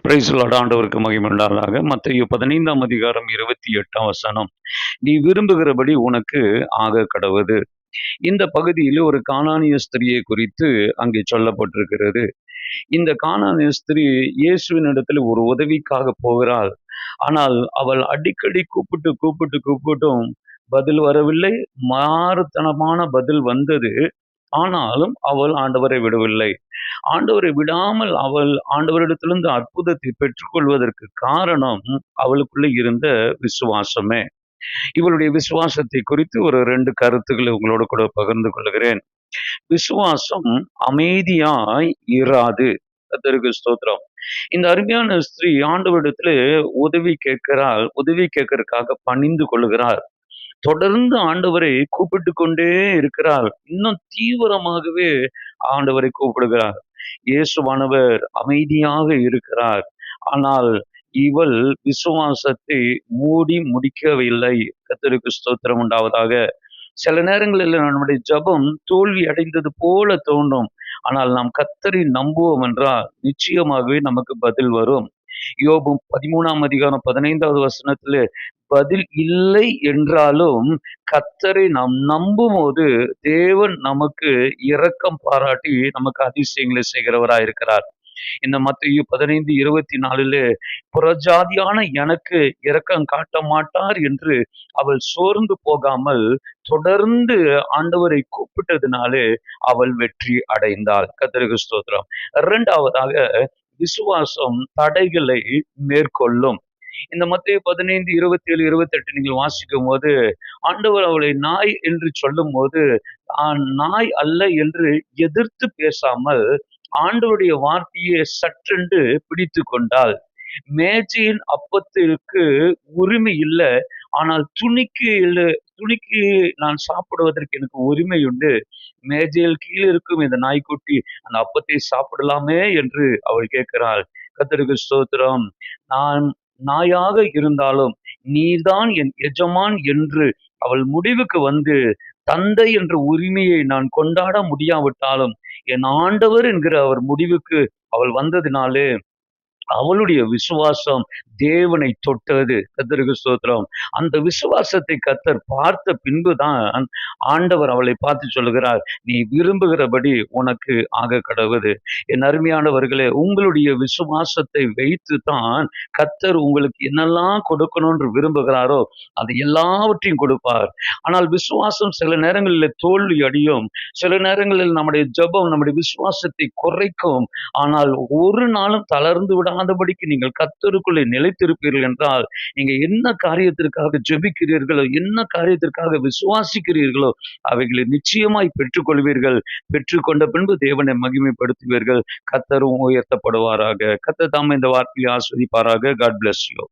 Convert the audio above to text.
Price Lord. ஆண்டவருக்கு மகிமை உண்டாவதாக. மத்தேயு 15ஆம் அதிகாரம் 28ஆம் வசனம். நீ விரும்புகிறபடி உனக்கு ஆக கடவது. இந்த பகுதியில் ஒரு கானானிய ஸ்திரியை குறித்து அங்கே சொல்லப்பட்டிருக்கிறது. இந்த கானானிய ஸ்திரீ இயேசுவினிடத்தில் ஒரு உதவிக்காக போகிறாள். ஆனால் அவள் அடிக்கடி கூப்பிட்டும் பதில் வரவில்லை. மாறுத்தனமான பதில் வந்தது. ஆனாலும் அவள் ஆண்டவரை விடவில்லை. ஆண்டவரை விடாமல் அவள் ஆண்டவரிடத்திலிருந்து அற்புதத்தை பெற்றுக்கொள்வதற்கு காரணம் அவளுக்குள்ள இருந்த விசுவாசமே. இவளுடைய விசுவாசத்தை குறித்து ஒரு 2 கருத்துக்களை உங்களோடு கூட பகிர்ந்து கொள்கிறேன். விசுவாசம் அமைதியாய் இராது. கர்த்தருக்கு ஸ்தோத்திரம். இந்த அருமையான ஸ்திரீ ஆண்டவரிடத்திலே உதவி கேட்கிறாள். உதவி கேட்கறதுக்காக பணிந்து கொள்ளுகிறாள். தொடர்ந்து ஆண்டவரை கூப்பிட்டு கொண்டே இருக்கிறாள். இன்னும் தீவிரமாகவே ஆண்டவரை கூப்பிடுகிறார். இயேசுவானவர் அமைதியாக இருக்கிறார். ஆனால் இவள் விசுவாசத்தை மூடி முடிக்கவில்லை. கர்த்தருக்கு ஸ்தோத்திரம் உண்டாவதாக. சில நேரங்களில் நம்முடைய ஜெபம் தோல்வி அடைந்தது போல தோன்றும். ஆனால் நாம் கர்த்தரை நம்புவோம் என்றால் நிச்சயமாகவே நமக்கு பதில் வரும். யோபு 13ஆம் அதிகாரம் 15வது வசனத்திலே பதில் இல்லை என்றாலும் கர்த்தரை நாம் நம்பும்போது தேவன் நமக்கு இரக்கம் பாராட்டி நமக்கு அதிசயங்களை செய்கிறவராய் இருக்கிறார். இந்த மத்தேயு 15:24 புறஜாதியான எனக்கு இரக்கம் காட்ட மாட்டார் என்று அவள் சோர்ந்து போகாமல் தொடர்ந்து ஆண்டவரை கூப்பிட்டதினாலே அவள் வெற்றி அடைந்தாள். கர்த்தருக்கு ஸ்தோத்திரம். இரண்டாவதாக விசுவாசம் தடைகளை மேற்கொள்ளும். இந்த மத்தேயு 15, 27, 28 நீங்கள் வாசிக்கும் போது ஆண்டவர் அவளை நாய் என்று சொல்லும் போது நாய் அல்ல என்று எதிர்த்து பேசாமல் ஆண்டவருடைய வார்த்தையை சற்றென்று பிடித்து கொண்டாள். மேஜையின் அப்பத்திற்கு உரிமை இல்லை, ஆனால் துணிக்கு நான் சாப்பிடுவதற்கு எனக்கு உரிமை உண்டு. மேஜையில் கீழே இருக்கும் இந்த நாய்க்குட்டி அந்த அப்பத்தை சாப்பிடலாமே என்று அவள் கேட்கிறாள். கர்த்தருக்கு ஸ்தோத்திரம். நான் நாயாக இருந்தாலும் நீதான் என் எஜமான் என்று அவள் முடிவுக்கு வந்து தந்தை என்ற உரிமையை நான் கொண்டாட முடியாவிட்டாலும் என் ஆண்டவர் என்கிற அவர் முடிவுக்கு அவள் வந்ததினாலே அவளுடைய விசுவாசம் தேவனை தொட்டது. கர்த்தருக்கு ஸ்தோத்திரம். அந்த விசுவாசத்தை கர்த்தர் பார்த்த பின்புதான் ஆண்டவர் அவளை பார்த்து சொல்லுகிறார், நீ விரும்புகிறபடி உனக்கு ஆக கடவுது. என் அருமையானவர்களே, உங்களுடைய விசுவாசத்தை வைத்து தான் கர்த்தர் உங்களுக்கு என்னெல்லாம் கொடுக்கணும்னு விரும்புகிறாரோ அதை எல்லாவற்றையும் கொடுப்பார். ஆனால் விசுவாசம் சில நேரங்களில் தோல்வி அடையும். சில நேரங்களில் நம்முடைய ஜெபம் நம்முடைய விசுவாசத்தை குறைக்கும். ஆனால் ஒரு நாளும் தளர்ந்து விடாதபடிக்கு நீங்கள் கர்த்தருக்குள்ளே நிலைத்திருப்பீர்கள் என்றால் நீங்க என்ன காரியத்திற்காக ஜெபிக்கிறீர்களோ, என்ன காரியத்திற்காக விசுவாசிக்கிறீர்களோ அவைகளை நிச்சயமாய் பெற்றுக்கொள்வீர்கள். பெற்றுக்கொண்ட பின்பு தேவனை மகிமைப்படுத்துவீர்கள். கர்த்தரும் உயர்த்தப்படுவாராக. கர்த்தர் தாமே இந்த வார்த்தையை ஆஸ்வதிப்பாராக. God bless you.